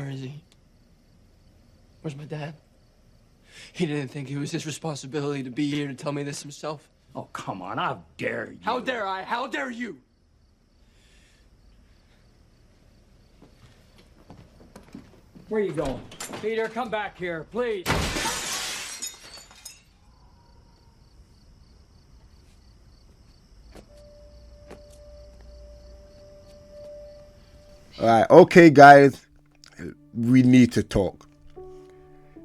Where is he? Where's my dad? He didn't think it was his responsibility to be here to tell me this himself. Oh, come on, how dare you? How dare I? How dare you? Where are you going? Peter, come back here, please. Alright, okay guys, we need to talk.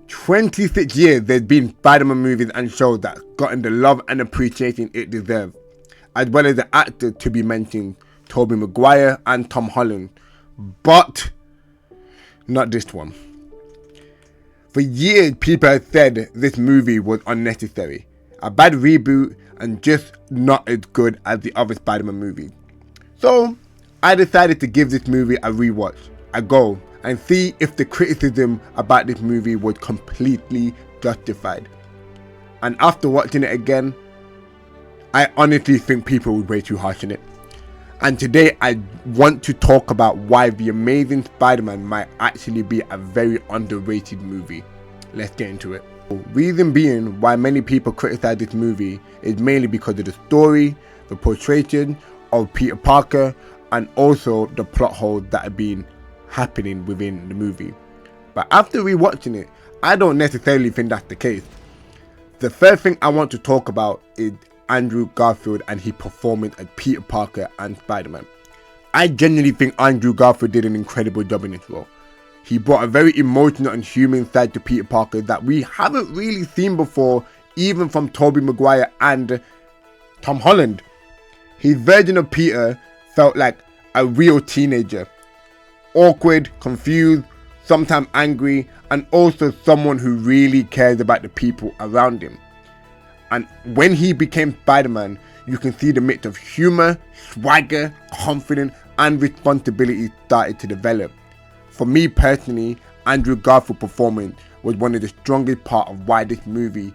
26 years there's been Spider-Man movies and shows that gotten the love and appreciation it deserves, as well as the actors to be mentioned, Tobey Maguire and Tom Holland, but not this one. For years people have said this movie was unnecessary, a bad reboot and just not as good as the other Spider-Man movies. So I decided to give this movie a rewatch, a go, and see if the criticism about this movie was completely justified. And after watching it again, I honestly think people were way too harsh on it. And today I want to talk about why The Amazing Spider-Man might actually be a very underrated movie. Let's get into it. Reason being why many people criticize this movie is mainly because of the story, the portrayal of Peter Parker, and also the plot holes that have been happening within the movie. But after rewatching it, I don't necessarily think that's the case. The first thing I want to talk about is Andrew Garfield and his performance as Peter Parker and Spider-Man. I genuinely think Andrew Garfield did an incredible job in this role. He brought a very emotional and human side to Peter Parker that we haven't really seen before, even from Tobey Maguire and Tom Holland. His version of Peter felt like a real teenager. Awkward, confused, sometimes angry, and also someone who really cares about the people around him. And when he became Spider-Man, you can see the mix of humor, swagger, confidence, and responsibility started to develop. For me personally, Andrew Garfield's performance was one of the strongest parts of why this movie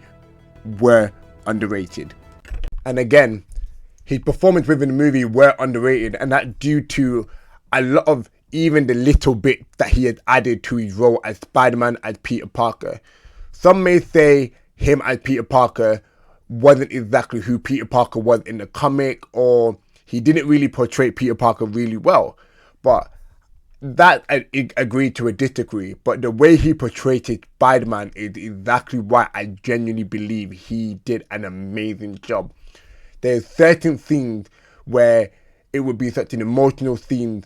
were underrated. And again, his performance within the movie were underrated, and that due to a lot of even the little bit that he had added to his role as Spider-Man as Peter Parker. Some may say him as Peter Parker wasn't exactly who Peter Parker was in the comic, or he didn't really portray Peter Parker really well. But that I agree to a disagree. But the way he portrayed Spider-Man is exactly why I genuinely believe he did an amazing job. There's certain scenes where it would be such an emotional scene.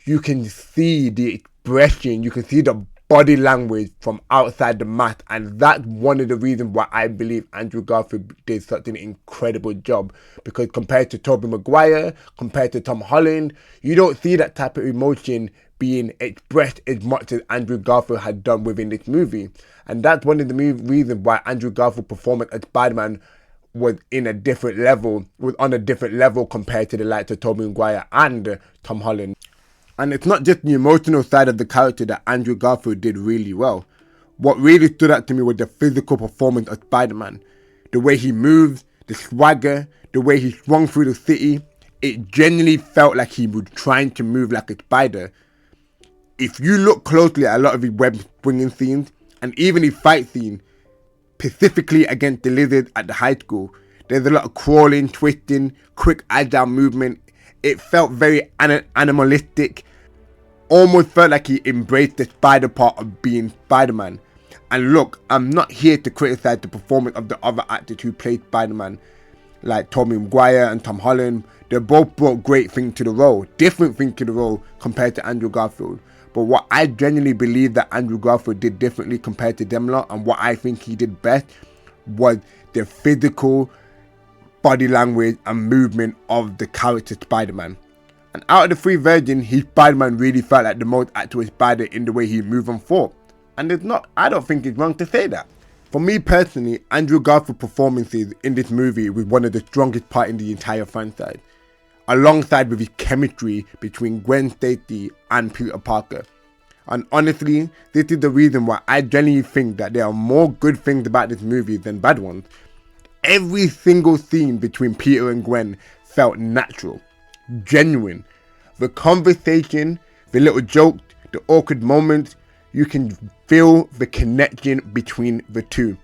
You can see the expression, you can see the body language from outside the mask, and that's one of the reasons why I believe Andrew Garfield did such an incredible job. Because compared to Tobey Maguire, compared to Tom Holland, you don't see that type of emotion being expressed as much as Andrew Garfield had done within this movie. And that's one of the reasons why Andrew Garfield's performance as Spider-Man was on a different level compared to the likes of Tobey Maguire and Tom Holland. And it's not just the emotional side of the character that Andrew Garfield did really well. What really stood out to me was the physical performance of Spider-Man. The way he moves, the swagger, the way he swung through the city. It genuinely felt like he was trying to move like a spider. If you look closely at a lot of his web swinging scenes, and even his fight scene, specifically against the lizard at the high school, there's a lot of crawling, twisting, quick agile movement. It felt very animalistic. Almost felt like he embraced the spider part of being Spider-Man. And look, I'm not here to criticize the performance of the other actors who played Spider-Man, like Tobey Maguire and Tom Holland. They both brought great things to the role, different things to the role compared to Andrew Garfield. But what I genuinely believe that Andrew Garfield did differently compared to them lot, and what I think he did best, was the physical body language and movement of the character Spider-Man. And out of the three versions, his Spider-Man really felt like the most actual Spider in the way he moved and fought. And I don't think it's wrong to say that. For me personally, Andrew Garfield's performances in this movie was one of the strongest parts in the entire franchise, alongside with his chemistry between Gwen Stacy and Peter Parker. And honestly, this is the reason why I genuinely think that there are more good things about this movie than bad ones. Every single scene between Peter and Gwen felt natural, genuine. The conversation, the little jokes, the awkward moments, you can feel the connection between the two.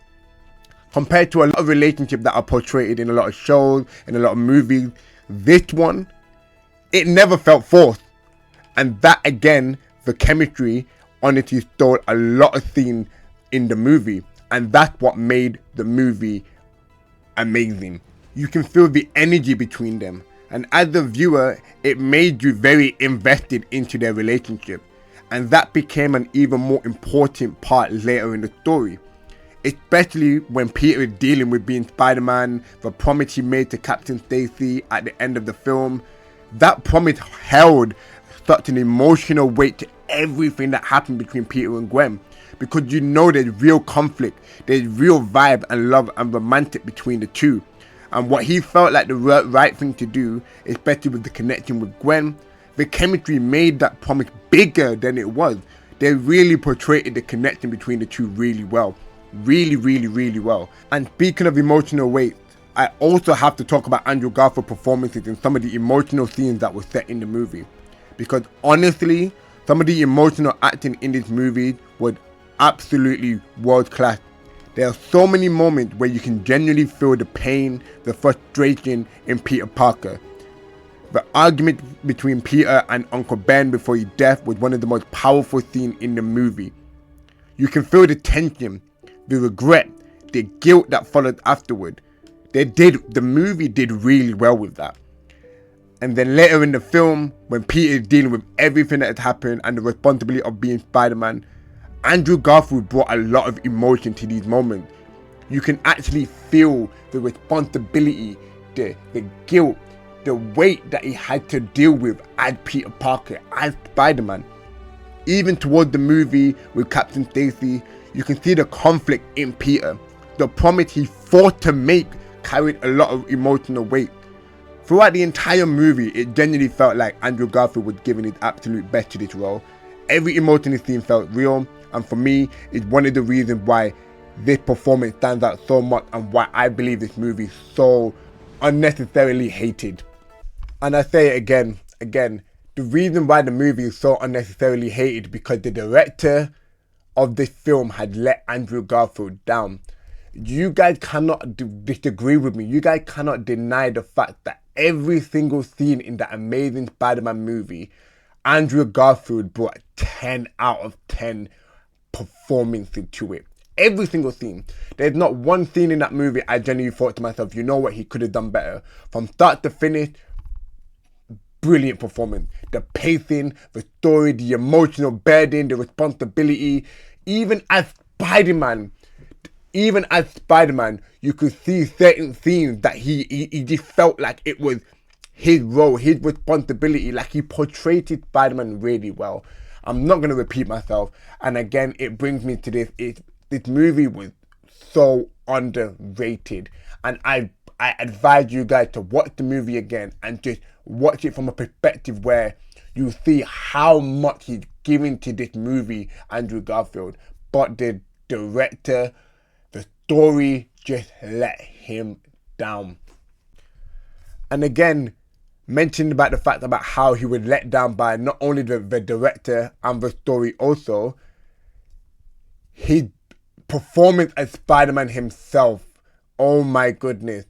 Compared to a lot of relationships that are portrayed in a lot of shows, in a lot of movies, this one, it never felt forced. And that again, the chemistry honestly stole a lot of scenes in the movie. And that's what made the movie amazing. You can feel the energy between them. And as a viewer, it made you very invested into their relationship. And that became an even more important part later in the story. Especially when Peter is dealing with being Spider-Man, the promise he made to Captain Stacy at the end of the film. That promise held such an emotional weight to everything that happened between Peter and Gwen. Because you know there's real conflict, there's real vibe and love and romantic between the two. And what he felt like the right thing to do, especially with the connection with Gwen, the chemistry made that promise bigger than it was. They really portrayed the connection between the two really well. Really well. And speaking of emotional weight, I also have to talk about Andrew Garfield's performances in some of the emotional scenes that were set in the movie. Because honestly, some of the emotional acting in this movie was absolutely world class. There are so many moments where you can genuinely feel the pain, the frustration in Peter Parker. The argument between Peter and Uncle Ben before his death was one of the most powerful scenes in the movie. You can feel the tension, the regret, the guilt that followed afterward. The movie did really well with that. And then later in the film, when Peter is dealing with everything that had happened and the responsibility of being Spider-Man, Andrew Garfield brought a lot of emotion to these moments. You can actually feel the responsibility, the guilt, the weight that he had to deal with as Peter Parker, as Spider-Man. Even towards the movie with Captain Stacy, you can see the conflict in Peter. The promise he fought to make carried a lot of emotional weight. Throughout the entire movie, it genuinely felt like Andrew Garfield was giving his absolute best to this role. Every emotional scene felt real, and for me, it's one of the reasons why this performance stands out so much and why I believe this movie is so unnecessarily hated. And I say it again, the reason why the movie is so unnecessarily hated because the director of this film had let Andrew Garfield down. You guys cannot disagree with me. You guys cannot deny the fact that every single scene in that amazing Spider-Man movie, Andrew Garfield brought 10 out of 10 performance to it. Every single scene. There's not one scene in that movie I genuinely thought to myself, you know what, he could have done better. From start to finish, brilliant performance. The pacing, the story, the emotional burden, the responsibility. Even as Spider-Man, you could see certain scenes that he just felt like it was his role, his responsibility. Like he portrayed Spider-Man really well. I'm not going to repeat myself. And again, it brings me to this. This movie was so underrated. And I advise you guys to watch the movie again and just watch it from a perspective where you see how much he's giving to this movie, Andrew Garfield. But the director, the story just let him down. And again, mentioned about the fact about how he was let down by not only the director and the story also, his performance as Spider-Man himself, oh my goodness.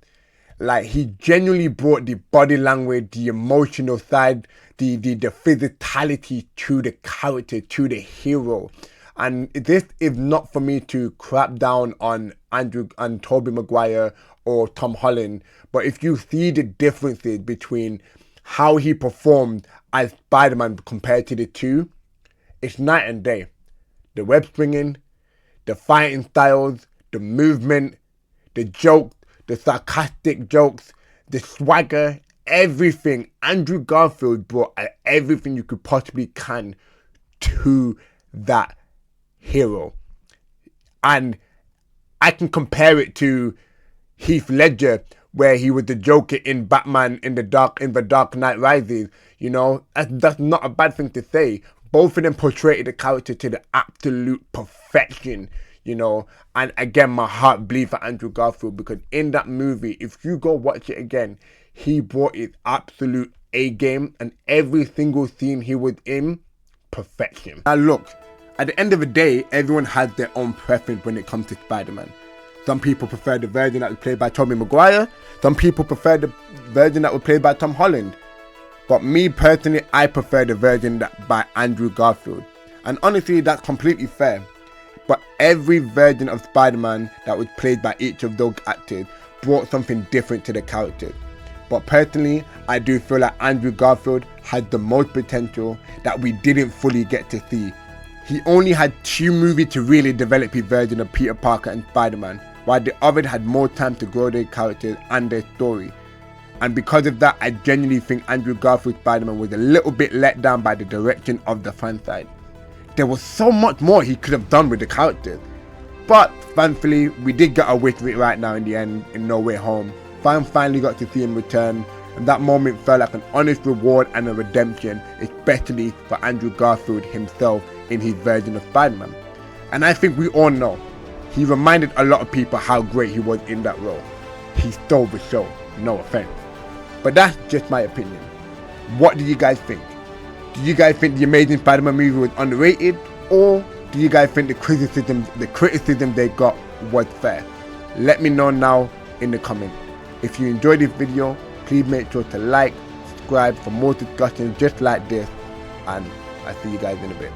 Like, he genuinely brought the body language, the emotional side, the physicality to the character, to the hero. And this is not for me to crap down on Andrew and Tobey Maguire or Tom Holland, but if you see the differences between how he performed as Spider-Man compared to the two, it's night and day. The web swinging, the fighting styles, the movement, the jokes, the sarcastic jokes, the swagger, everything. Andrew Garfield brought everything you could possibly can to that hero. And I can compare it to Heath Ledger, where he was the Joker in Batman in the Dark Knight Rises. You know, that's not a bad thing to say. Both of them portrayed the character to the absolute perfection, you know. And again, my heart bleeds for Andrew Garfield, because in that movie, if you go watch it again, he brought his absolute A game, and every single scene he was in, perfection. Now look, At the end of the day, everyone has their own preference when it comes to Spider-Man. Some people prefer the version that was played by Tobey Maguire. Some people prefer the version that was played by Tom Holland. But me personally, I prefer the version by Andrew Garfield. And honestly, that's completely fair. But every version of Spider-Man that was played by each of those actors brought something different to the characters. But personally, I do feel like Andrew Garfield had the most potential that we didn't fully get to see. He only had 2 movies to really develop his version of Peter Parker and Spider-Man, while the others had more time to grow their characters and their story. And because of that, I genuinely think Andrew Garfield's Spider-Man was a little bit let down by the direction of the fan side. There was so much more he could have done with the characters. But thankfully, we did get a wish of it right now in the end, in No Way Home. Fans finally got to see him return, and that moment felt like an honest reward and a redemption, especially for Andrew Garfield himself in his version of Spider-Man. And I think we all know, he reminded a lot of people how great he was in that role. He stole the show, no offense. But that's just my opinion. What do you guys think? Do you guys think the Amazing Spider-Man movie was underrated? Or do you guys think the criticism they got was fair? Let me know now in the comments. If you enjoyed this video, please make sure to like, subscribe for more discussions just like this, and I'll see you guys in a bit.